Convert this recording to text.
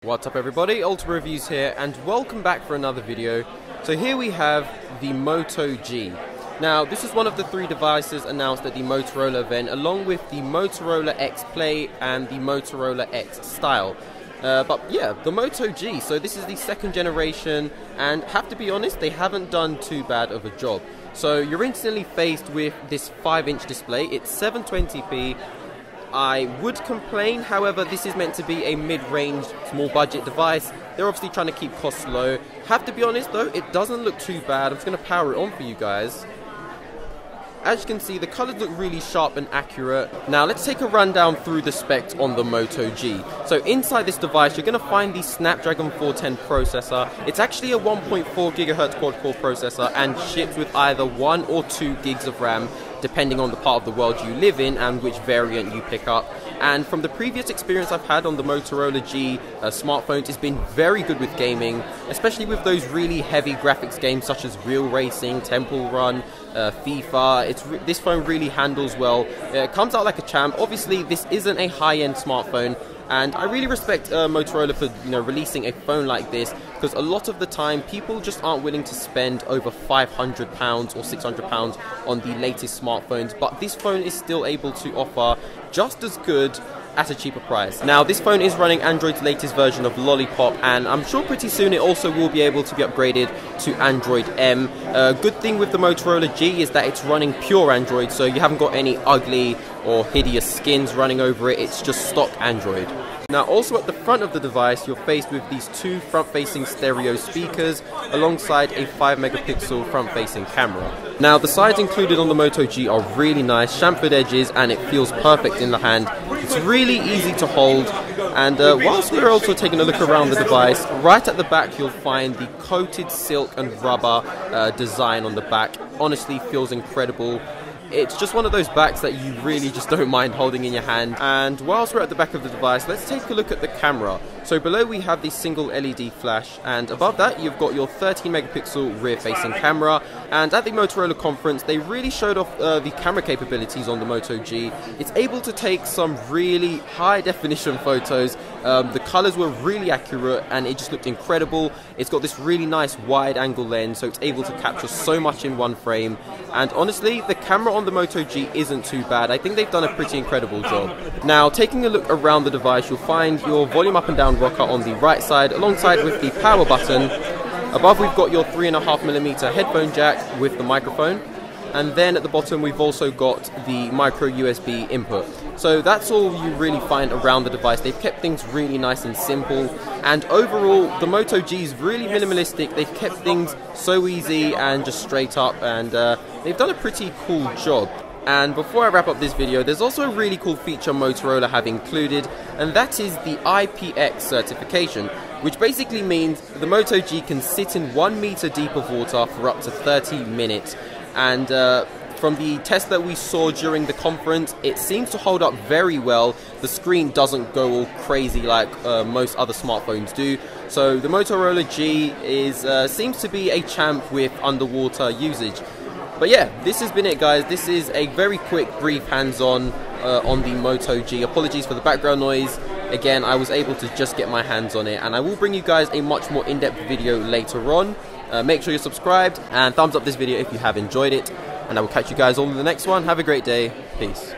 What's up everybody, Ultra Reviews here and welcome back for another video. So here we have the Moto G. Now this is one of the three devices announced at the Motorola event along with the Motorola X Play and the Motorola X Style. But yeah, the Moto G, so this is the second generation and have to be honest, they haven't done too bad of a job. So you're instantly faced with this 5-inch display, it's 720p. I would complain, however, this is meant to be a mid-range, small budget device. They're obviously trying to keep costs low. Have to be honest though, it doesn't look too bad. I'm just going to power it on for you guys. As you can see, the colors look really sharp and accurate. Now let's take a rundown through the specs on the Moto G. So inside this device, you're going to find the Snapdragon 410 processor. It's actually a 1.4 GHz quad-core processor and ships with either 1 or 2 gigs of RAM, depending on the part of the world you live in and which variant you pick up. And from the previous experience I've had on the Motorola G smartphones, it's been very good with gaming, especially with those really heavy graphics games such as Real Racing, Temple Run, FIFA. This phone really handles well. It comes out like a champ. Obviously, this isn't a high-end smartphone, and I really respect Motorola for releasing a phone like this, because a lot of the time people just aren't willing to spend over £500 or £600 on the latest smartphones, but this phone is still able to offer just as good at a cheaper price. Now this phone is running Android's latest version of Lollipop, and I'm sure pretty soon it also will be able to be upgraded to Android M. Good thing with the Motorola G is that it's running pure Android, so you haven't got any ugly or hideous skins running over it, it's just stock Android. Now also at the front of the device, you're faced with these two front-facing stereo speakers alongside a 5-megapixel front-facing camera. Now the sides included on the Moto G are really nice, chamfered edges, and it feels perfect in the hand. It's really easy to hold, and whilst we're also taking a look around the device, right at the back you'll find the coated silk and rubber design on the back. Honestly feels incredible. It's just one of those backs that you really just don't mind holding in your hand. And whilst we're at the back of the device, let's take a look at the camera. So below we have the single LED flash, and above that you've got your 13-megapixel rear-facing camera. And at the Motorola conference, they really showed off the camera capabilities on the Moto G. It's able to take some really high-definition photos. The colors were really accurate, and it just looked incredible. It's got this really nice wide-angle lens, so it's able to capture so much in one frame. And honestly, the camera on the Moto G isn't too bad. I think they've done a pretty incredible job. Now, taking a look around the device, you'll find your volume up and down rocker on the right side, alongside with the power button. Above we've got your 3.5mm headphone jack with the microphone, and then at the bottom we've also got the micro USB input. So that's all you really find around the device. They've kept things really nice and simple, and overall the Moto G is really minimalistic. They've kept things so easy and just straight up, and they've done a pretty cool job. And before I wrap up this video, there's also a really cool feature Motorola have included, and that is the IPX certification, which basically means the Moto G can sit in 1 meter deep of water for up to 30 minutes. And from the test that we saw during the conference, it seems to hold up very well. The screen doesn't go all crazy like most other smartphones do. So the Motorola G seems to be a champ with underwater usage. But yeah, this has been it guys. This is a very quick, brief hands-on on the Moto G. Apologies for the background noise. Again, I was able to just get my hands on it, and I will bring you guys a much more in-depth video later on. Make sure you're subscribed and thumbs up this video if you have enjoyed it, and I will catch you guys all in the next one. Have a great day. Peace.